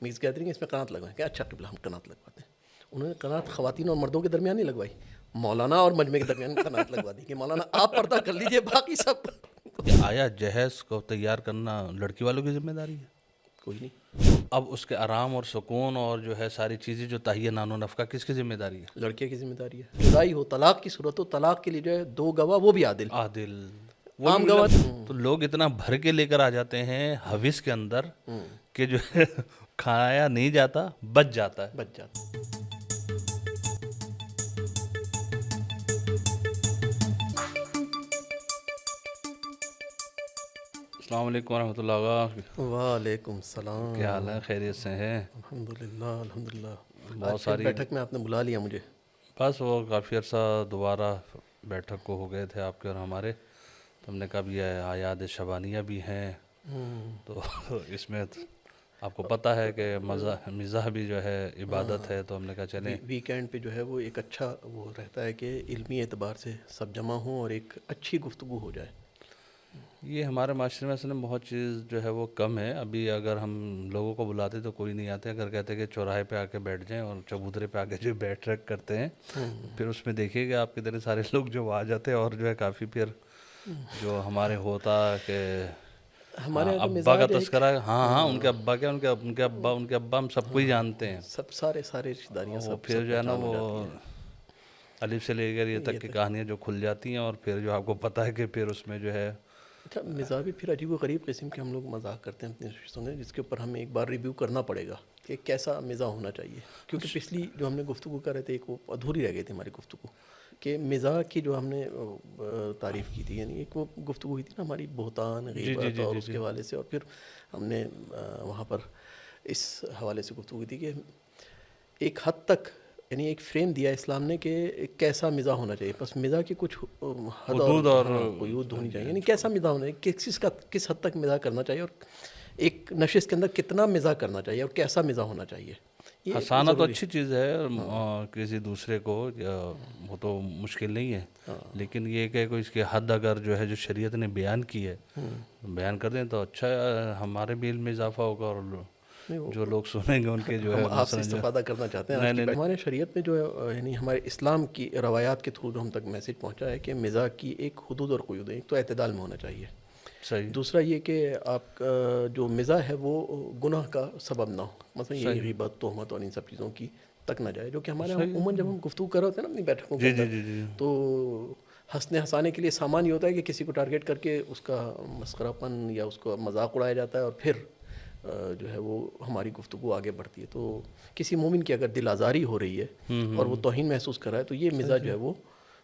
میز گیدرنگ اس میں قناعت لگوائیں کہ اچھا قبلہ ہم قناعت لگواتے ہیں. انہوں نے قناعت خواتین اور مردوں کے درمیان نہیں لگوائی, مولانا اور مجمع کے درمیان قناعت لگوا دی کہ مولانا آپ پردہ کر لیجئے, باقی سب. آیا جہیز کو تیار کرنا لڑکی والوں کی ذمہ داری ہے؟ کوئی نہیں, اب اس کے آرام اور سکون اور جو ہے ساری چیزیں جو تہیہ نان و نفقہ کس کی ذمہ داری ہے؟ لڑکے کی ذمہ داری ہے. جدائی ہو, طلاق کی صورت ہو, طلاق کے لیے جو ہے 2 گواہ وہ بھی عادل. عادل. عام گواہ تو لوگ اتنا بھر کے لے کر آ جاتے ہیں حوث کے اندر کہ جو ہے کھایا نہیں جاتا, بچ جاتا ہے. بچ جاتا. السلام علیکم ورحمۃ اللہ. وعلیکم السلام. کیا حال ہے؟ خیریت سے ہیں؟ الحمدللہ الحمدللہ. بہت ساری بیٹھک میں آپ نے بلا لیا مجھے. بس وہ کافی عرصہ دوبارہ بیٹھک کو ہو گئے تھے آپ کے اور ہمارے, تو ہم نے کہا بھی آیات شبانیہ بھی ہیں, تو اس میں آپ کو پتہ ہے کہ مزاح بھی جو ہے عبادت ہے, تو ہم نے کہا چلیں ویکینڈ پہ جو ہے وہ ایک اچھا وہ رہتا ہے کہ علمی اعتبار سے سب جمع ہوں اور ایک اچھی گفتگو ہو جائے. یہ ہمارے معاشرے میں اصل میں بہت چیز جو ہے وہ کم ہے. ابھی اگر ہم لوگوں کو بلاتے تو کوئی نہیں آتے, اگر کہتے کہ چوراہے پہ آ کے بیٹھ جائیں اور چبوترے پہ آ کے جو بیٹھ رکھ کرتے ہیں, پھر اس میں دیکھیے کہ آپ کتنے سارے لوگ جو آ جاتے ہیں, اور جو ہے کافی پھر جو ہمارے ہوتا کہ ہمارے ابا کا تذکرہ, ہاں ان کے ابا کیا, ان کے ابا ہم سب کو ہی جانتے ہیں, سب سارے رشتہ داریاں وہ سب پھر جو ہے نا وہ الف سے لے کر یہ تک کی کہانیاں جو کھل جاتی ہیں, اور پھر جو آپ کو پتہ ہے کہ پھر اس میں جو ہے اچھا مزاح بھی پھر عجیب و غریب قسم کے ہم لوگ مذاق کرتے ہیں اپنے رشتوں میں, جس کے اوپر ہمیں ایک بار ریویو کرنا پڑے گا کہ کیسا مزاح ہونا چاہیے. کیونکہ پچھلی جو ہم نے گفتگو کر رہے تھے ایک وہ ادھوری رہ گئی تھی ہماری گفتگو, کہ مزاح کی جو ہم نے تعریف کی تھی, یعنی ایک وہ گفتگو ہوئی تھی نا ہماری بہتان غیبت اور اس کے حوالے سے, اور پھر ہم نے وہاں پر اس حوالے سے گفتگو کی تھی کہ ایک حد تک یعنی ایک فریم دیا اسلام نے کہ کیسا مزاح ہونا چاہیے. بس مزاح کی کچھ حدود اور قیود ہونی چاہیے, یعنی کیسا مزاح ہونا چاہیے, کس حد تک مزاح کرنا چاہیے, اور ایک نشست کے اندر کتنا مزاح کرنا چاہیے اور کیسا مزاح ہونا چاہیے. ہنسانا تو اچھی چیز ہے کسی دوسرے کو, وہ تو مشکل نہیں ہے, لیکن یہ کہ کوئی اس کی حد اگر جو ہے جو شریعت نے بیان کی ہے بیان کر دیں تو اچھا ہے, ہمارے بھی علم میں اضافہ ہوگا, اور جو لوگ سنیں گے ان کے جو ہے آپ سے استفادہ کرنا چاہتے ہیں. ہمارے شریعت میں جو ہے یعنی ہمارے اسلام کی روایات کے تھرو جو ہم تک میسج پہنچا ہے کہ مزاح کی ایک حدود اور قیود ہے. ایک تو اعتدال میں ہونا چاہیے, صحیح. دوسرا یہ کہ آپ کا جو مزاح ہے وہ گناہ کا سبب نہ ہو, مثلا یہ غیبت, تہمت اور ان سب چیزوں کی تک نہ جائے, جو کہ ہمارے عموماً جب ہم گفتگو کر رہے ہوتے ہیں نا اپنی بیٹھکوں کے اندر, تو ہنسانے کے لیے سامان یہ ہوتا ہے کہ کسی کو ٹارگیٹ کر کے اس کا مسخرہ پن یا اس کو مذاق اڑایا جاتا ہے, اور پھر جو ہے وہ ہماری گفتگو آگے بڑھتی ہے. تو کسی مومن کی اگر دل آزاری ہو رہی ہے اور وہ توہین محسوس کر رہا ہے تو یہ مزاح جو ہے وہ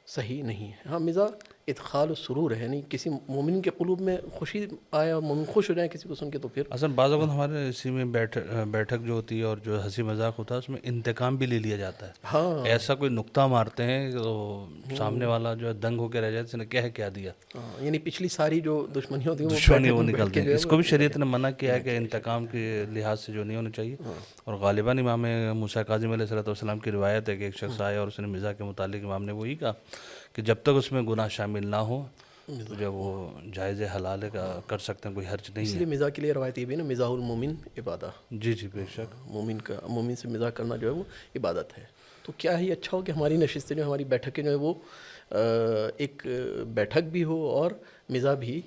صحیح نہیں ہے. ہاں مزاح ادخال السرور ہے, یعنی کسی مومن کے قلوب میں خوشی آیا, مومن خوش ہو جائیں کسی کو سن کے, تو پھر اصل بعض اوقات ہمارے اسی میں بیٹھک جو ہوتی ہے اور جو ہنسی مذاق ہوتا ہے اس میں انتقام بھی لے لیا جاتا ہے. ہاں ایسا کوئی نقطہ مارتے ہیں تو سامنے والا جو ہے دنگ ہو کے رہ جائے, اس نے کیا دیا, یعنی پچھلی ساری جو دشمنیاں ہوتی ہیں دشمنی وہ نکلتے ہیں. اس کو بھی شریعت نے منع کیا ہے کہ انتقام کے لحاظ سے جو نہیں ہونا چاہیے, اور غالباً امام موسیٰ کاظم علیہ السلام کی روایت ہے کہ ایک شخص آیا اور اس نے مزاح کے متعلق امام نے وہی کہا کہ جب تک اس میں گناہ شامل نہ ہو تو جب وہ جائز حلال کا کر سکتے ہیں, کوئی حرج نہیں ہے. اس لیے مزاح کے لیے روایت یہ بھی نا, مزاح المومن عبادہ. جی بے شک. مومن سے مزاح کرنا جو ہے وہ عبادت ہے. تو کیا ہی اچھا ہو کہ ہماری نشستیں جو ہماری بیٹھکیں جو ہے وہ ایک بیٹھک بھی ہو اور مزاح بھی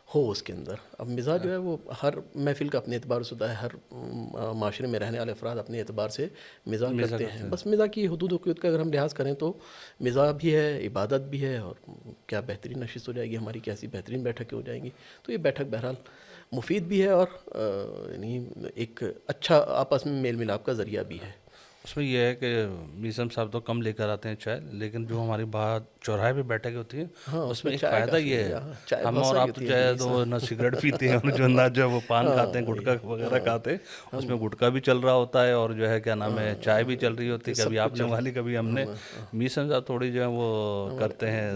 ہو اس کے اندر. اب مزاح جو ہے وہ ہر محفل کا اپنے اعتبار سے ہوتا ہے, ہر معاشرے میں رہنے والے افراد اپنے اعتبار سے مزاح کرتے ہیں. بس مزاح کی حدود و قیود کا اگر ہم لحاظ کریں تو مزاح بھی ہے, عبادت بھی ہے, اور کیا بہترین نشست ہو جائے گی ہماری, کیسی بہترین بیٹھکیں ہو جائیں گی. تو یہ بیٹھک بہرحال مفید بھی ہے اور یعنی ایک اچھا آپس میں میل ملاپ کا ذریعہ بھی ہے. اس میں یہ ہے کہ میسم صاحب تو کم لے کر آتے ہیں چائے, لیکن جو ہماری بات چوراہے پہ بیٹھے ہوتی ہے اس میں ایک فائدہ یہ ہے, ہم اور آپ تو چاہے تو نہ سگریٹ پیتے ہیں, جو نہ جو وہ پان کھاتے ہیں, گٹکا وغیرہ کھاتے ہیں, اس میں گٹکا بھی چل رہا ہوتا ہے اور جو ہے کیا نام ہے چائے بھی چل رہی ہوتی ہے, کبھی آپ نے والی کبھی ہم نے. میسم صاحب تھوڑی جو ہے وہ کرتے ہیں,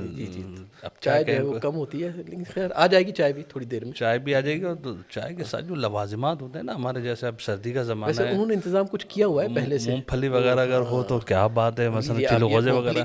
اب چائے جو ہے وہ کم ہوتی ہے, لیکن خیر آ جائے گی چائے بھی تھوڑی دیر میں, چائے بھی آ جائے گی. اور چائے کے ساتھ جو لوازمات ہوتے ہیں نا ہمارے, جیسے اب سردی کا زمانہ ہے, انہوں نے انتظام کچھ کیا ہوا ہے پہلے سے, مونگ پھلی وغیرہ اگر ہو تو کیا بات ہے, مثلا چلغوزے وغیرہ,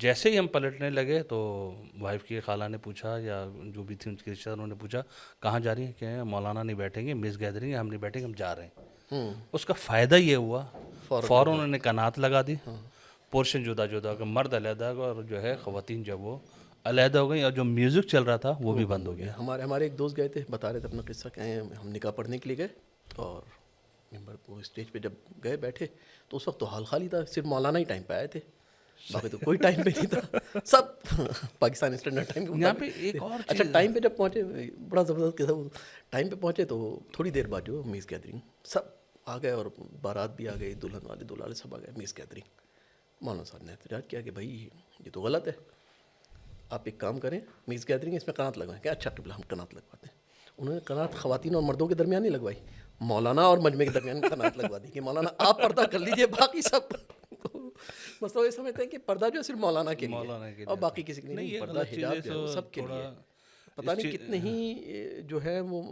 جیسے ہی ہم پلٹنے لگے تو وائف کی خالہ نے پوچھا یا جو بھی تھی ان کے رشتہ داروں نے پوچھا کہاں جا رہی ہیں، کہ مولانا نہیں بیٹھیں گے، مس گیدرنگ ہم نہیں بیٹھیں گے، ہم جا رہے ہیں. اس کا فائدہ یہ ہوا فوراً انہوں نے کنات لگا دی، پورشن جدا جدا ہو گیا، مرد علیحدہ اور جو ہے خواتین جب وہ علیحدہ ہو گئی، اور جو میوزک چل رہا تھا وہ بھی بند ہو گیا. ہمارے ایک دوست گئے تھے، بتا رہے تھے اپنا قصہ، کہ ہم نکاح پڑھنے کے لیے گئے اور ممبر وہ اسٹیج پہ جب گئے بیٹھے تو اس وقت تو حال خالی تھا، صرف مولانا ہی ٹائم پہ آئے تھے، باقی تو کوئی ٹائم پہ نہیں تھا، سب پاکستانی اسٹینڈرڈ ٹائم. یہاں پہ ایک اور اچھا ٹائم پہ جب پہنچے، بڑا زبردست قصہ، ٹائم پہ پہنچے تو تھوڑی دیر بعد جو میز گیدرنگ سب آ گئے اور بارات بھی آ گئی، دلہن والے دولہے والے سب آ گئے. میز گیدرنگ مولانا صاحب نے احتجاج کیا کہ بھائی یہ تو غلط ہے، آپ ایک کام کریں، میز گیدرنگ اس میں قنات لگوائیں. کہ اچھا قبلہ ہم قنات لگواتے ہیں. انہوں نے قنات خواتین اور مردوں کے درمیان نہیں لگوائی، مولانا اور مجمع کے درمیان قنات لگوا دی کہ مولانا آپ پردہ کر لیجئے، باقی سب مسئلہ یہ سمجھتے ہیں کہ پردہ جو ہے صرف مولانا کے لیے اور باقی کسی کے لیے نہیں. پردہ حجاب جو ہے وہ سب کے لیے. پتہ نہیں کتنے ہی جو ہے وہ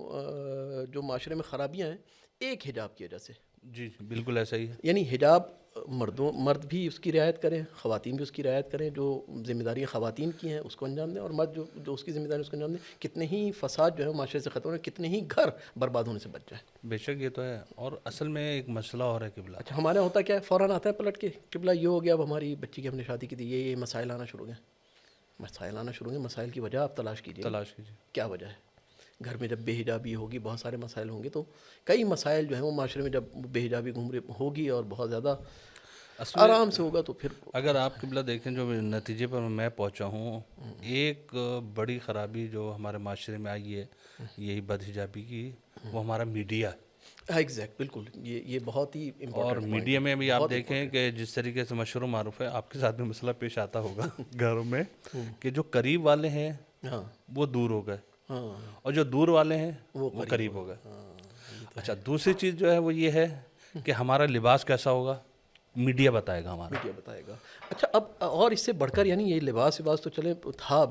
جو معاشرے میں خرابیاں ہیں ایک حجاب کی وجہ سے. جی بالکل ایسا ہی ہے. یعنی حجاب مرد بھی اس کی رعایت کریں، خواتین بھی اس کی رعایت کریں، جو ذمہ داریاں خواتین کی ہیں اس کو انجام دیں، اور مرد جو اس کی ذمہ داری اس کو انجام دیں. کتنے ہی فساد جو ہے معاشرے سے ختم ہو رہے، کتنے ہی گھر برباد ہونے سے بچ جائے. بے شک یہ تو ہے. اور اصل میں ایک مسئلہ اور ہے قبلہ. اچھا ہمارے ہوتا کیا ہے، فوراً آتا ہے پلٹ کے قبلہ یہ ہو گیا، اب ہماری بچی کی ہم نے شادی کی تھی، یہ مسائل آنا شروع ہوئے. مسائل کی وجہ آپ تلاش کیجیے، کیا وجہ ہے. گھر میں جب بے حجابی ہوگی بہت سارے مسائل ہوں گے، تو کئی مسائل جو ہیں وہ معاشرے میں جب بے حجابی گھوم رہی ہوگی اور بہت زیادہ آرام سے ہوگا تو پھر اگر آپ قبلہ دیکھیں جو نتیجے پر میں پہنچا ہوں، ایک بڑی خرابی جو ہمارے معاشرے میں آئی ہے یہی بد حجابی کی، وہ ہمارا میڈیا. ایگزیکٹ بالکل یہ بہت ہی اور میڈیا میں بھی آپ دیکھیں کہ جس طریقے سے مشہور و معروف ہے، آپ کے ساتھ بھی مسئلہ پیش آتا ہوگا گھروں میں کہ جو قریب والے ہیں وہ دور ہو گئے اور جو دور والے ہیں وہ قریب ہو گئے. اچھا دوسری چیز جو ہے وہ یہ ہے کہ ہمارا لباس کیسا ہوگا میڈیا بتائے گا، میڈیا بتائے گا. اچھا اب اور اس سے بڑھ کر، یعنی یہ لباس تو چلے تھا،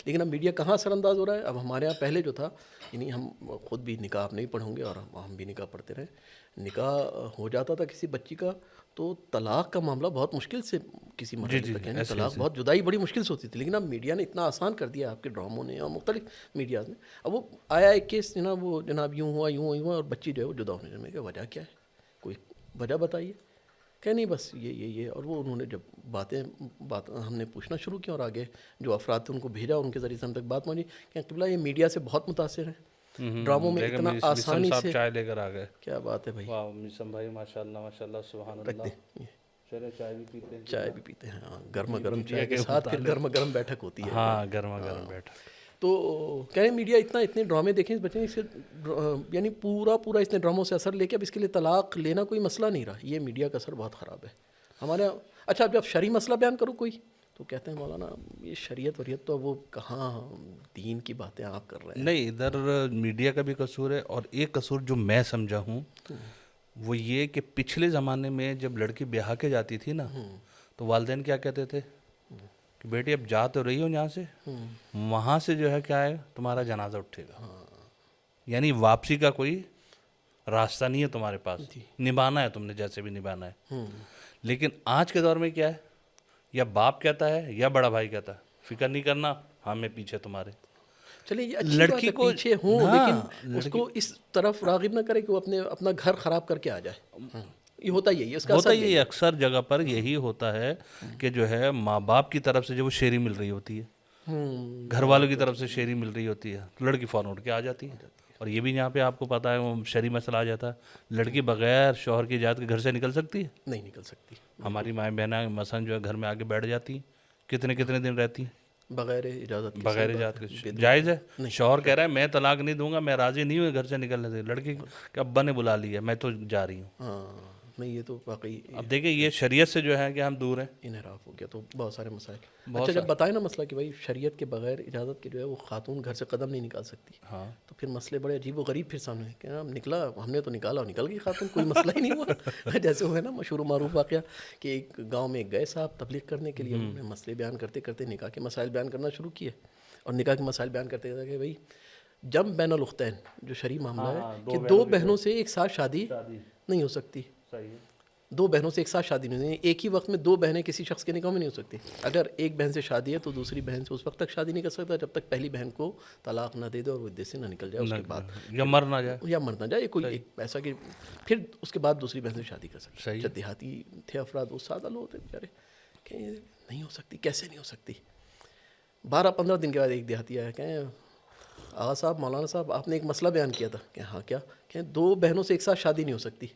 لیکن اب میڈیا کہاں اثر انداز ہو رہا ہے. اب ہمارے یہاں پہلے جو تھا، یعنی ہم خود بھی نکاح نہیں پڑھوں گے اور ہم بھی نکاح پڑھتے رہے، نکاح ہو جاتا تھا کسی بچی کا تو طلاق کا معاملہ بہت مشکل سے کسی مرحلے تک، یعنی طلاق بہت جدائی بڑی مشکل سے ہوتی تھی. لیکن اب میڈیا نے اتنا آسان کر دیا، آپ کے ڈراموں نے اور مختلف میڈیاز نے. اب وہ آیا ایک کیس جناب یوں ہوا اور بچی جو ہے وہ جدا ہونے میں، کہ وجہ کیا ہے، کوئی وجہ بتائیے. کہ نہیں بس یہ اور وہ انہوں نے جب بات ہم نے پوچھنا شروع کیا اور آگے جو افراد تھے ان کو بھیجا، ان کے ذریعے سے ہم تک بات پہنچی کہ قبلہ یہ میڈیا سے بہت متاثر ہیں، ڈراموں میں اتنا آسانی سے. چائے لے کر آ گئے، کیا بات ہے بھائی. واہ میسم بھائی ماشاءاللہ سبحان اللہ. چلے چائے بھی پیتے ہیں. ہاں گرما گرم چائے کے ساتھ پھر گرما گرم بیٹھک ہوتی ہے. ہاں گرما گرم بیٹھک. تو کہہ رہے ہیں میڈیا اتنے ڈرامے دیکھیں اس بچے نے، یعنی پورا اس نے ڈراموں سے اثر لے کے اب اس کے لیے طلاق لینا کوئی مسئلہ نہیں رہا. یہ میڈیا کا اثر بہت خراب ہے ہمارے. اچھا اب جب شرعی مسئلہ بیان کرو کوئی تو کہتے ہیں مولانا یہ شریعت وریعت تو وہ کہاں دین کی باتیں آپ کر رہے ہیں. نہیں، ادھر میڈیا کا بھی قصور ہے، اور ایک قصور جو میں سمجھا ہوں وہ یہ کہ پچھلے زمانے میں جب لڑکی بیاہ کے جاتی تھی نا تو والدین کیا کہتے تھے کہ بیٹی اب جا تو رہی ہو یہاں سے، وہاں سے جو ہے کیا ہے تمہارا جنازہ اٹھے گا، یعنی واپسی کا کوئی راستہ نہیں ہے تمہارے پاس، نبھانا ہے تم نے جیسے بھی نبھانا ہے. لیکن آج کے دور میں کیا ہے، یا باپ کہتا ہے یا بڑا بھائی کہتا ہے فکر نہیں کرنا، ہاں میں پیچھے تمہارے. چلے یہ اچھی لڑکی کو پیچھے ہوں، لیکن اس کو اس طرف راغب نہ کرے کہ وہ اپنا گھر خراب کر کے آ جائے. یہ ہوتا ہی ہے اکثر جگہ پر یہی ہوتا ہے کہ جو ہے ماں باپ کی طرف سے جو وہ شیری مل رہی ہوتی ہے، گھر والوں کی طرف سے شیری مل رہی ہوتی ہے، تو لڑکی فوراً اٹھ کے آ جاتی ہے. اور یہ بھی یہاں پہ آپ کو پتہ ہے وہ شرعی مسئلہ آ جاتا ہے، لڑکی بغیر شوہر کی اجازت کے گھر سے نکل سکتی ہے؟ نہیں نکل سکتی. ہماری مائیں بہنیں مثلاً جو ہے گھر میں آگے بیٹھ جاتی ہیں، کتنے دن رہتی ہیں بغیر اجازت کے. جائز ہے؟ شوہر کہہ رہا ہے میں طلاق نہیں دوں گا، میں راضی نہیں ہوں گھر سے نکلنے سے، لڑکی کہ ابا نے بلا لیا میں تو جا رہی ہوں. نہیں یہ تو واقعی اب دیکھیں یہ شریعت سے جو ہے کہ ہم دور ہیں، انحراف ہو گیا. تو بہت سارے مسائل. اچھا جب بتائیں نا مسئلہ کہ بھائی شریعت کے بغیر اجازت کے جو ہے وہ خاتون گھر سے قدم نہیں نکال سکتی، تو پھر مسئلے بڑے عجیب و غریب پھر سامنے کہ ہم نے تو نکالا اور نکل گئی خاتون، کوئی مسئلہ ہی نہیں ہوا. جیسے وہ ہے نا مشہور و معروف واقعہ کہ ایک گاؤں میں گئے صاحب تبلیغ کرنے کے لیے، انہوں نے مسئلے بیان کرتے کرتے نکاح کے مسائل بیان کرنا شروع کیے، اور نکاح کے مسائل بیان کرتے کہ بھائی جم بین الاختین جو شرعی معاملہ ہے کہ دو بہنوں سے ایک ساتھ شادی نہیں ہو سکتی. دو بہنوں سے ایک ساتھ شادی نہیں ہوتی. ایک ہی وقت میں دو بہنیں کسی شخص کے نکاح میں نہیں ہو سکتی. اگر ایک بہن سے شادی ہے تو دوسری بہن سے اس وقت تک شادی نہیں کر سکتا جب تک پہلی بہن کو طلاق نہ دے دے اور وہ عدت سے نہ نکل جائے. اس کے بعد یا مر نہ جائے, یا مر نہ جائے, کوئی ایک ایسا کہ پھر اس کے بعد دوسری بہن سے شادی کر سکتے. صحیح. جب دیہاتی تھے افراد, وہ سادہ لوگ تھے بیچارے, کہ نہیں ہو سکتی, کیسے نہیں ہو سکتی. 12-15 دن کے بعد ایک دیہاتی آیا, کہیں آغا صاحب, مولانا صاحب, آپ نے ایک مسئلہ بیان کیا تھا. کہ ہاں کیا؟ کہ دو بہنوں سے ایک ساتھ شادی نہیں ہو سکتی.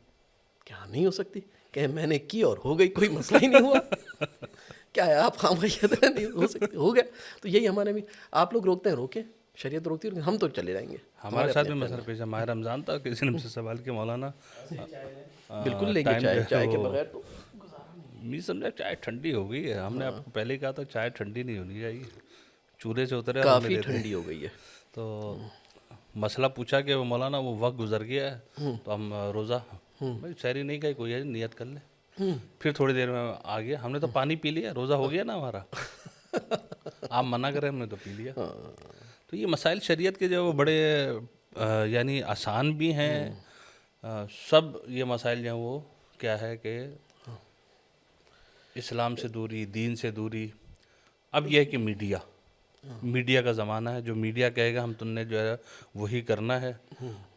کہ ہاں نہیں ہو سکتی. کہ میں نے کی اور ہو گئی, کوئی مسئلہ ہی نہیں ہوا. کیا ہے آپ خامخواہ نہیں ہو سکتی, ہو گیا. تو یہی ہمارے بھی, آپ لوگ روکتے ہیں, روکیں, شریعت روکتی ہے, ہم تو چلے جائیں گے. ہمارے ساتھ بھی مسئلہ پیش ہے. ماہ رمضان تھا, کسی نے مجھ سے سوال کیا, مولانا بالکل لیں گے چائے کے بغیر تو نہیں سمجھا, چائے ٹھنڈی ہو گئی ہے. ہم نے آپ کو پہلے ہی کہا تھا چائے ٹھنڈی نہیں ہونی چاہیے, چولہے سے اترے کافی ٹھنڈی ہو گئی ہے. تو مسئلہ پوچھا کہ مولانا وہ وقت گزر گیا ہے تو ہم روزہ, بھائی سحری نہیں کھائی, کوئی ہے نیت کر لیں. پھر تھوڑی دیر میں آ گیا, ہم نے تو پانی پی لیا, روزہ ہو گیا نا ہمارا. آپ منع کریں, ہم نے تو پی لیا. تو یہ مسائل شریعت کے جو وہ بڑے یعنی آسان بھی ہیں. سب یہ مسائل جو ہیں وہ کیا ہے کہ اسلام سے دوری, دین سے دوری. اب یہ ہے کہ میڈیا کا زمانہ ہے, جو میڈیا کہے گا ہم تم نے جو ہے وہی کرنا ہے.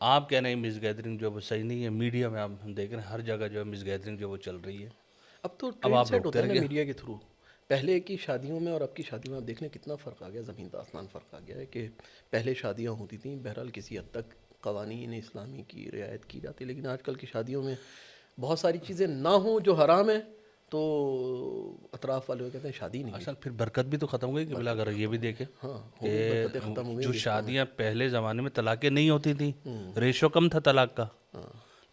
آپ کہہ رہے ہیں مس گیدرنگ جو ہے وہ صحیح نہیں ہے, میڈیا میں آپ ہم دیکھ رہے ہیں ہر جگہ جو ہے مس گیدرنگ جو وہ چل رہی ہے. اب تو ٹرینڈ سیٹ ہوتا ہے نا میڈیا کے تھرو. پہلے کی شادیوں میں اور اب کی شادیوں میں آپ دیکھ لیں کتنا فرق آ گیا, زمین آسمان فرق آ گیا ہے. کہ پہلے شادیاں ہوتی تھیں, بہرحال کسی حد تک قوانین اسلامی کی رعایت کی جاتی, لیکن آج کل کی شادیوں میں بہت ساری چیزیں نہ ہوں جو حرام ہیں, تو اطراف والے کہتے ہیں شادی نہیں. اصل پھر برکت بھی تو ختم ہو گئی کہ بلا اگر یہ بھی دیکھیں کہ جو شادیاں پہلے زمانے میں طلاقیں نہیں ہوتی تھیں, ریشو کم تھا طلاق کا,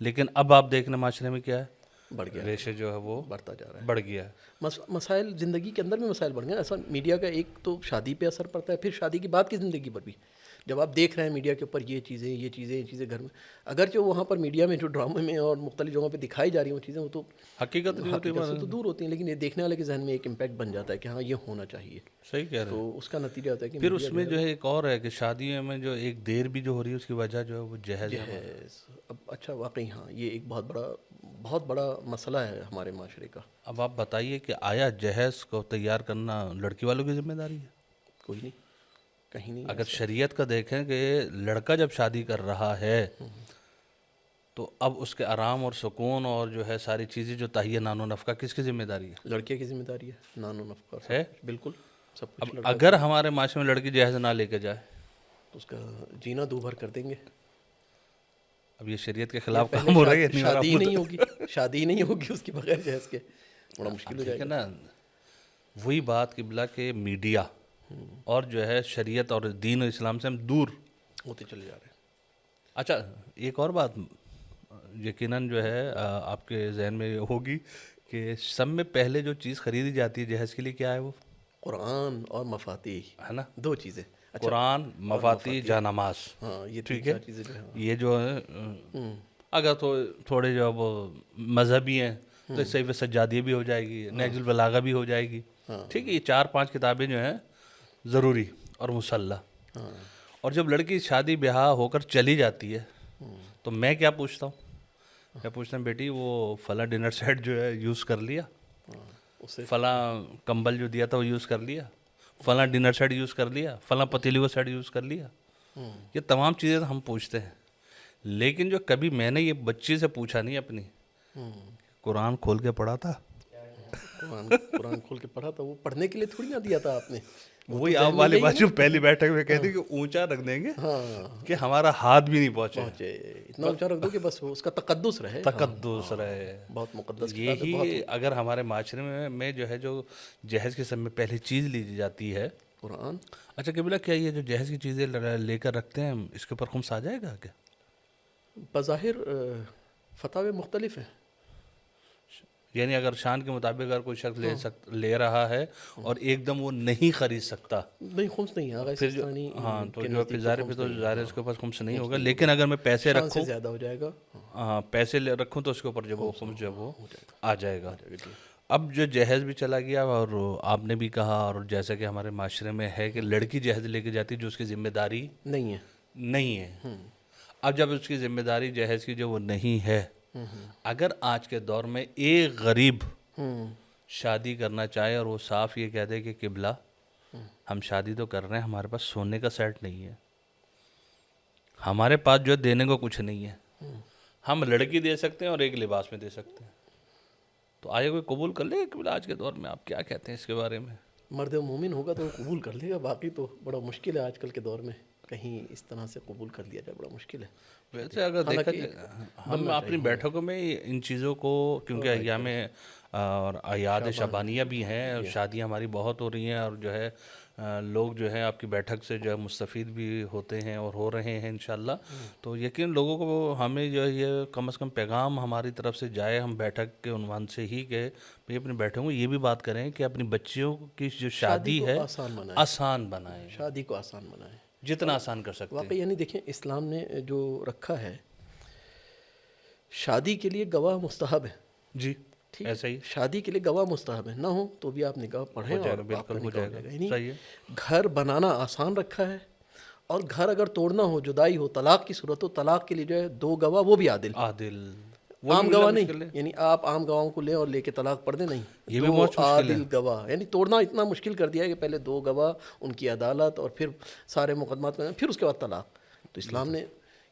لیکن اب آپ دیکھنا معاشرے میں کیا ہے, بڑھ گیا, ریشے جو ہے وہ بڑھتا جا رہا ہے, بڑھ گیا ہے. مسائل زندگی کے اندر بھی مسائل بڑھ گئے. ایسا میڈیا کا ایک تو شادی پہ اثر پڑتا ہے, پھر شادی کے بعد کی زندگی پر بھی. جب آپ دیکھ رہے ہیں میڈیا کے اوپر یہ چیزیں گھر میں, اگرچہ وہاں پر میڈیا میں جو ڈرامے میں اور مختلف جگہوں پہ دکھائی جا رہی ہیں وہ چیزیں, وہ تو حقیقت سے تو دور ہوتی ہیں, لیکن یہ دیکھنے والے کے ذہن میں ایک امپیکٹ بن جاتا ہے کہ ہاں یہ ہونا چاہیے. صحیح کہہ رہے ہیں. تو اس کا نتیجہ ہوتا ہے کہ پھر اس میں جو ہے ایک اور ہے کہ شادیوں میں جو ایک دیر بھی جو ہو رہی ہے اس کی وجہ جو ہے وہ جہیز. اب اچھا واقعی ہاں یہ ایک بہت بڑا مسئلہ ہے ہمارے معاشرے کا. اب آپ بتائیے کہ آیا جہیز کو تیار کرنا لڑکی والوں کی ذمہ داری ہے؟ کوئی نہیں, کہیں نہیں. اگر شریعت کا دیکھیں کہ لڑکا جب شادی کر رہا ہے تو اب اس کے آرام اور سکون اور جو ہے ساری چیزیں جو تہیہ نان و نفقہ کس کی ذمہ داری ہے؟ لڑکے کی ذمہ داری ہے, نان و نفقہ ہے. بالکل سب اب کچھ. اگر ہمارے معاشرے میں لڑکی جہیز نہ لے کے جائے تو اس کا جینا دو بھر کر دیں گے. اب یہ شریعت کے خلاف کام ہو رہی ہے. شادی نہیں ہوگی اس کے بغیر جہیز کے, بڑا مشکل ہو جائے گا نا. وہی بات کہ بلا کہ میڈیا اور جو ہے شریعت اور دین و اسلام سے ہم دور ہوتے چلے جا رہے ہیں. اچھا ایک اور بات یقیناً جو ہے آپ کے ذہن میں ہوگی کہ سب میں پہلے جو چیز خریدی جاتی ہے جہیز کے لیے کیا ہے؟ وہ قرآن اور مفاتیح ہے نا, دو چیزیں. قرآن, مفاتیح, جانماز. ہاں یہ ٹھیک ہے. چیزیں جو یہ جو ہے اگر تھوڑے جو وہ مذہبی ہیں تو اس سے سجادیہ بھی ہو جائے گی, نہج البلاغہ بھی ہو جائے گی. ٹھیک ہے, یہ 4-5 کتابیں جو ہیں ضروری اور مسلح. اور جب لڑکی شادی بیاہ ہو کر چلی جاتی ہے تو میں کیا پوچھتا ہوں, میں پوچھتا ہوں بیٹی وہ فلاں ڈنر سیٹ جو ہے یوز کر لیا, فلاں کمبل جو دیا تھا وہ یوز کر لیا, فلاں ڈنر سیٹ یوز کر لیا, فلاں پتیلی وہ سیٹ یوز کر لیا. یہ تمام چیزیں ہم پوچھتے ہیں, لیکن جو کبھی میں نے یہ بچی سے پوچھا نہیں اپنی قرآن کھول کے پڑھا تھا, قرآن کھول کے پڑھا تھا, وہ پڑھنے کے لیے تھوڑی نہ دیا تھا آپ نے. وہی آپ والی بات جو پہلی بیٹھک میں کہتی کہ اونچا رکھ دیں گے کہ ہمارا ہاتھ بھی نہیں پہنچے, اتنا اونچا رکھ دو کہ بس اس کا تقدس رہے. بہت مقدس. یہی اگر ہمارے معاشرے میں جو ہے جو جہیز کے سب میں پہلی چیز لی جاتی ہے قرآن. اچھا قبلہ کیا یہ جو جہیز کی چیزیں لے کر رکھتے ہیں اس کے اوپر خمس آ جائے گا کیا؟ بظاہر فتاوے مختلف ہیں, یعنی اگر شان کے مطابق اگر کوئی شخص لے رہا ہے اور ایک دم وہ نہیں خرید سکتا, نہیں خمس نہیں ہے. پھر ہاں تو جو پھر ظاہر اس کے پاس خمس نہیں ہوگا. لیکن اگر میں پیسے رکھوں زیادہ ہو جائے گا, ہاں پیسے رکھوں تو اس کے اوپر جب وہ خمس جو وہ آ جائے گا. اب جو جہیز بھی چلا گیا اور آپ نے بھی کہا اور جیسا کہ ہمارے معاشرے میں ہے کہ لڑکی جہیز لے کے جاتی جو اس کی ذمہ داری نہیں ہے. اب جب اس کی ذمہ داری جہیز کی جو وہ نہیں ہے اگر آج کے دور میں ایک غریب شادی کرنا چاہے اور وہ صاف یہ کہہ دے کہ قبلہ ہم شادی تو کر رہے ہیں، ہمارے پاس سونے کا سیٹ نہیں ہے، ہمارے پاس جو دینے کو کچھ نہیں ہے، ہم لڑکی دے سکتے ہیں اور ایک لباس میں دے سکتے ہیں، تو آئے کوئی قبول کر لے گا قبلہ آج کے دور میں؟ آپ کیا کہتے ہیں اس کے بارے میں؟ مرد مومن ہوگا تو وہ قبول کر لے گا، باقی تو بڑا مشکل ہے آج کل کے دور میں کہیں اس طرح سے قبول کر لیا جائے، بڑا مشکل ہے۔ ویسے اگر دیکھا جائے ہم اپنی بیٹھکوں میں ان چیزوں کو، کیونکہ ایام اور اعیاد شبانیہ بھی ہیں، شادیاں ہماری بہت ہو رہی ہیں، اور جو ہے لوگ جو ہے آپ کی بیٹھک سے جو ہے مستفید بھی ہوتے ہیں اور ہو رہے ہیں انشاءاللہ، تو یقین لوگوں کو ہمیں جو ہے یہ کم از کم پیغام ہماری طرف سے جائے، ہم بیٹھک کے عنوان سے ہی کہ بھئی اپنی بیٹھک میں یہ بھی بات کریں کہ اپنی بچیوں کی جو شادی ہے آسان بنائیں، شادی کو آسان بنائیں جتنا آسان کر سکتے ہیں۔ واقعی یعنی دیکھیں اسلام نے جو رکھا ہے، شادی کے لیے گواہ مستحب ہے، جی ایسا ہی شادی کے لیے گواہ مستحب ہے، نہ ہو تو بھی آپ نکاح پڑھیں اور آپ کا نکاح ہو جائے گا۔ یعنی گھر بنانا آسان رکھا ہے، اور گھر اگر توڑنا ہو، جدائی ہو، طلاق کی صورت ہو، طلاق کے لیے جو ہے 2 گواہ وہ بھی عادل، عام گواہ نہیں، یعنی آپ عام گواہوں کو لیں اور لے کے طلاق پڑھ دیں، نہیں، یہ بھی بہت مشکل ہے۔ عادل گواہ، یعنی توڑنا اتنا مشکل کر دیا ہے کہ پہلے 2 گواہ، ان کی عدالت، اور پھر سارے مقدمات میں، پھر اس کے بعد طلاق۔ تو اسلام نے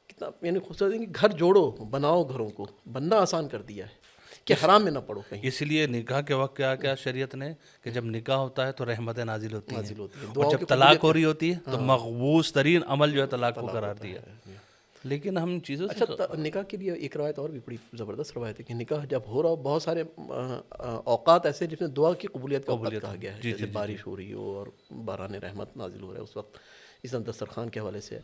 کتنا یعنی خوبصورت ہے کہ گھر جوڑو، بناؤ، گھروں کو بننا آسان کر دیا ہے کہ حرام میں نہ پڑو کہیں۔ اس لیے نکاح کے وقت کیا شریعت نے کہ جب نکاح ہوتا ہے تو رحمتیں نازل ہوتی ہیں، اور جب طلاق ہو رہی ہوتی ہے تو مقبوض ترین عمل جو ہے طلاق کو قرار دیا۔ لیکن ہم چیزوں سے نکاح کے لیے ایک روایت اور بھی بڑی زبردست روایت ہے کہ نکاح جب ہو رہا ہو، بہت سارے اوقات ایسے جس میں دعا کی قبولیت کا وقت کہا گیا ہے، جیسے بارش ہو رہی ہو اور باران رحمت نازل ہو رہا ہے، اس وقت اس طرح دسترخوان کے حوالے سے ہے۔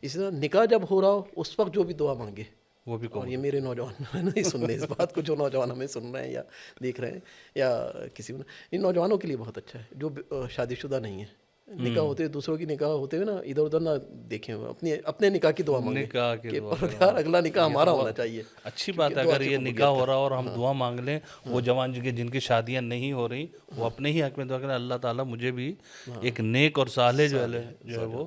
اسی طرح نکاح جب ہو رہا ہو اس وقت جو بھی دعا مانگے وہ بھی اور یہ میرے نوجوان نہیں سن رہے اس بات کو، جو نوجوان ہمیں سن رہے ہیں یا دیکھ رہے ہیں یا کسی کو، ان نوجوانوں کے لیے بہت اچھا ہے جو شادی شدہ نہیں ہے، نکاح ہوتے ہوئے دوسروں کی نکاح ہوتے ہوئے نا ادھر ادھر نہ دیکھیں، اپنے نکاح کی دعا مانگیں کہ پروردگار اگلا نکاح ہمارا ہونا چاہیے۔ اچھی بات ہے اگر یہ نکاح ہو رہا اور ہم دعا مانگ لیں، وہ جوان جن کی شادیاں نہیں ہو رہی وہ اپنے ہی حق میں دعا کریں، اللہ تعالیٰ مجھے بھی ایک نیک اور صالح جو ہے وہ۔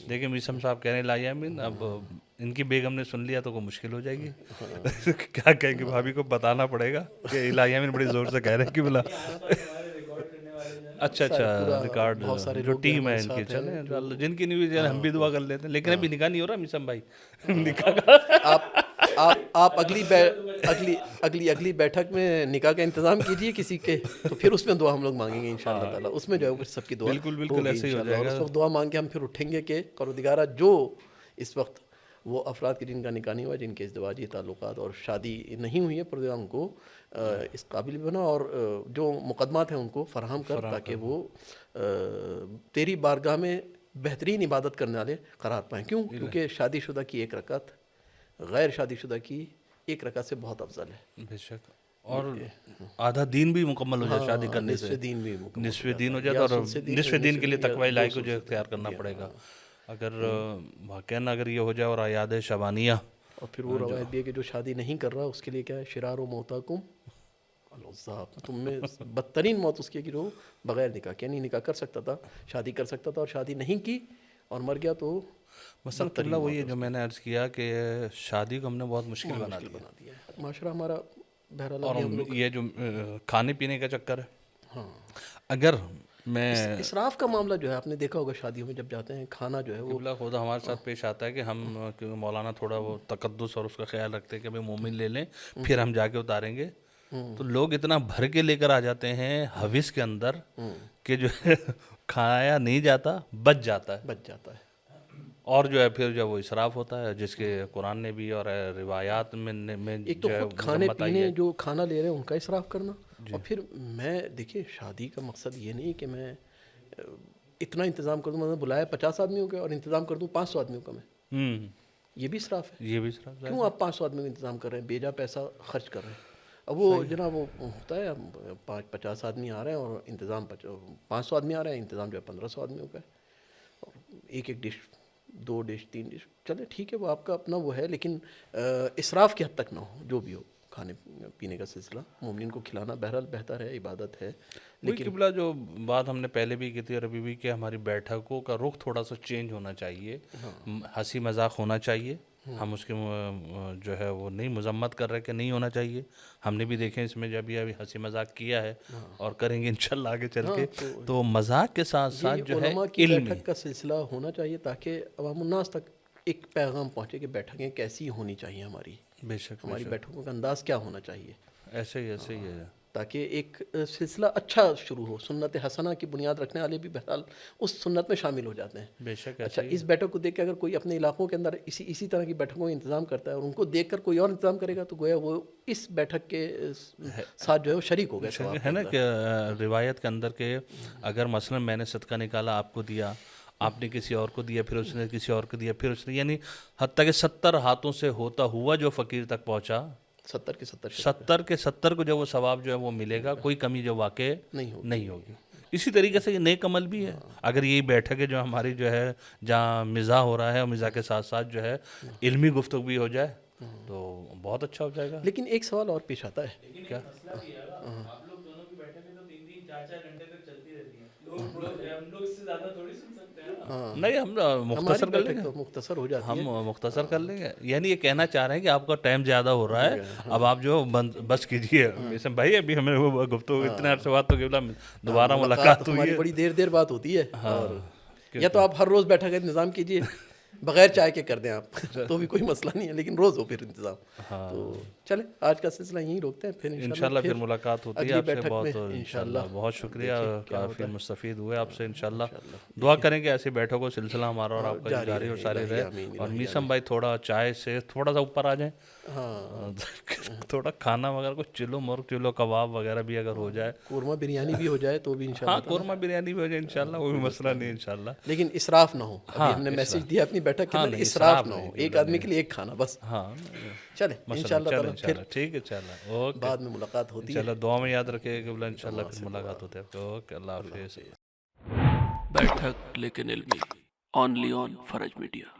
دیکھیں میسم صاحب کہہ رہے ہیں لا یامین، اب ان کی بیگم نے سن لیا تو کوئی مشکل ہو جائے گی، کیا کہیں گے، بھابھی کو بتانا پڑے گا کہ لا یامین بڑی زور سے کہہ رہے ہیں کہ بلا اچھا ریکارڈ جو ٹیم ہے ان کی، چلیں جن کی نہیں ہوئی ہم بھی دعا کر لیتے ہیں، لیکن ابھی نکاح نہیں ہو رہا میسم بھائی، نکاح آپ اگلی بیٹھک میں نکاح کا انتظام کیجیے کسی کے، تو پھر اس میں دعا ہم لوگ مانگیں گے انشاءاللہ تعالیٰ، اس میں جو ہے سب کی دعا بالکل ایسے ہی ہو جائے گا، اس وقت دعا مانگ کے ہم پھر اٹھیں گے کہ پروردگارہ جو اس وقت وہ افراد کی جن کا نکاح نہیں ہوا، جن کے ازدواجی تعلقات اور شادی نہیں ہوئی ہے، پروردگار ان کو اس قابل بنا، اور جو مقدمات ہیں ان کو فراہم کر، تاکہ وہ تیری بارگاہ میں بہترین عبادت کرنے والے قرار پائیں۔ کیونکہ شادی شدہ کی 1 رکعت غیر شادی شدہ کی 1 رکعت سے بہت افضل ہے، بے شک، اور آدھا دین بھی مکمل ہو جائے شادی کرنے سے، نصف دین بھی مکمل، نصف دین ہو جائے، اور نصف دین کے لیے تقوی الہی کو جو اختیار کرنا پڑے گا، اگر واقعاً اگر یہ ہو جائے، اور اعیاد شبانیہ۔ اور پھر وہ روایت بھی ہے کہ جو شادی نہیں کر رہا اس کے لیے کیا ہے، شرار و موتاکم العذاب، تم میں بدترین موت اس کی ہے کہ جو بغیر نکاح کے، یعنی نکاح کر سکتا تھا، شادی کر سکتا تھا اور شادی نہیں کی اور مر گیا، تو مثلا قبلہ وہی ہے جو میں نے عرض کیا کہ شادی کو ہم نے بہت مشکل بنا دیا ہے، معاشرہ ہمارا بہرحال۔ اور یہ جو کھانے پینے کا چکر ہے، اگر میں اسراف کا معاملہ جو ہے آپ نے دیکھا ہوگا شادیوں میں جب جاتے ہیں، کھانا جو ہے وہ خدا ہمارے ساتھ پیش آتا ہے کہ ہم مولانا تھوڑا وہ تقدس اور اس کا خیال رکھتے ہیں کہ بھئی مومن لے لیں پھر ہم جا کے اتاریں گے، تو لوگ اتنا بھر کے لے کر آ جاتے ہیں حوث کے اندر کہ جو ہے کھایا نہیں جاتا، بچ جاتا ہے، اور جو ہے پھر جو وہ اسراف ہوتا ہے، جس کے قرآن نے بھی اور روایات میں ایک تو خود کھانے پینے جو کھانا لے رہے ہیں ان کا اسراف کرنا، اور پھر میں دیکھیں شادی کا مقصد یہ نہیں کہ میں اتنا انتظام کر دوں، میں نے بلایا 50 آدمیوں کا اور انتظام کر دوں 500 آدمیوں کا، میں یہ بھی اسراف ہے۔ یہ بھی اسراف ہے، کیوں آپ 500 آدمیوں کا انتظام کر رہے ہیں، بیجا پیسہ خرچ کر رہے ہیں؟ اب وہ جناب وہ ہوتا ہے 50 آدمی آ رہے ہیں اور انتظام 500 آدمی آ رہے ہیں، انتظام جو ہے 1500 آدمیوں کا ہے، ایک ڈش، 2 ڈش، 3 ڈش، چلے ٹھیک ہے وہ آپ کا اپنا وہ ہے، لیکن اسراف کی حد تک نہ ہو، جو بھی ہو کھانے پینے کا سلسلہ مومنین کو کھلانا بہرحال بہتر ہے، عبادت ہے، لیکن قبلہ جو بات ہم نے پہلے بھی کی تھی اور ابھی بھی کہ ہماری بیٹھکوں کا رخ تھوڑا سا چینج ہونا چاہیے، ہنسی مذاق ہونا چاہیے، ہم اس کے جو ہے وہ نہیں مذمت کر رہے کہ نہیں ہونا چاہیے. ہم نے بھی دیکھیں اس میں جب ابھی ہنسی مذاق کیا ہے اور کریں گے انشاءاللہ آگے چل کے. تو مذاق کے ساتھ ساتھ جو ہے علماء کی علمی بیٹھک کا سلسلہ ہونا چاہیے تاکہ عوام الناس تک ایک پیغام پہنچے کہ بیٹھکیں کیسی ہونی چاہیے ہماری, بے شک ہماری بیٹھکوں کا انداز کیا ہونا چاہیے, ایسے ہی ہے تاکہ ایک سلسلہ اچھا شروع ہو. سنت حسنہ کی بنیاد رکھنے والے بھی بہرحال اس سنت میں شامل ہو جاتے ہیں. بے شک. اچھا, اس بیٹھک کو دیکھ کے اگر کوئی اپنے علاقوں کے اندر اسی طرح کی بیٹھکوں کا انتظام کرتا ہے اور ان کو دیکھ کر کوئی اور انتظام کرے گا تو گویا وہ اس بیٹھک کے ساتھ جو ہے وہ شریک ہو گئے. ہے نا کہ روایت کے اندر کہ اگر مثلا میں نے صدقہ نکالا آپ کو دیا, آپ نے کسی اور کو دیا, پھر اس نے کسی اور کو دیا, پھر اس نے, یعنی حتیٰ کہ 70 ہاتھوں سے ہوتا ہوا جو فقیر تک پہنچا, 70 کے 70 کو جو وہ ثواب جو ہے وہ ملے گا, کوئی کمی جو واقع نہیں ہوگی. اسی طریقے سے یہ نیک عمل بھی ہے. اگر یہی بیٹھک ہے جو ہماری جو ہے جہاں مزاح ہو رہا ہے اور مزاح کے ساتھ ساتھ جو ہے علمی گفتگو بھی ہو جائے تو بہت اچھا ہو جائے گا. لیکن ایک سوال اور پیش آتا ہے, کیا آپ لوگ دونوں کی بیٹھکیں تو 3-3 4-4 گھنٹے تک چلتی رہتی ہیں, ہم لوگ اس سے زیادہ تھوڑی سن سکتے ہیں. نہیں, ہم مختصر کر لیں گے, مختصر ہو جاتی ہم مختصر کر لیں گے. یعنی یہ کہنا چاہ رہے ہیں کہ آپ کا ٹائم زیادہ ہو رہا ہے, اب آپ جو بس کیجیے. بھائی ابھی ہمیں وہ گفتگو اتنے عرصے بعد تو دوبارہ ملاقات ہوئی ہے, بڑی دیر بات ہوتی ہے. اور یا تو آپ ہر روز بیٹھک کا انتظام کیجیے, بغیر چائے کے کر دیں آپ تو بھی کوئی مسئلہ نہیں ہے, لیکن روز ہو پھر انتظام. تو چلیں آج کا سلسلہ یہیں روکتے ہیں, پھر انشاءاللہ پھر ملاقات ہوتی ہے آپ سے. بہت انشاءاللہ بہت شکریہ, کافی مستفید ہوئے آپ سے. انشاءاللہ دعا کریں کہ ایسے بیٹھو کو سلسلہ ہمارا اور آپ کا جاری اور ساری رہے. اور میسم بھائی تھوڑا چائے سے تھوڑا سا اوپر آ جائیں, تھوڑا کھانا وغیرہ کچھ چلو مرغ چلو کباب وغیرہ بھی اگر ہو جائے, قورمہ بریانی بھی ہو جائے تو بھی انشاءاللہ. ہاں قورمہ بریانی بھی ہو جائے انشاءاللہ, وہ بھی مسئلہ نہیں انشاءاللہ. لیکن اسراف نہ ہو. ابھی ہم نے میسج دیا اپنی بیٹھک کے اندر, اسراف نہ ہو, ایک آدمی کے لیے ایک کھانا بس. ہاں چلیں انشاءاللہ تعالی پھر ٹھیک ہے, چلو اوکے, بعد میں ملاقات ہوتی ہے. چلو دعا میں یاد رکھے کہ انشاءاللہ پھر ملاقات ہوتی ہے. اوکے, اللہ حافظ. بیٹھک لیکن علمی, اونلی آن فرج میڈیا.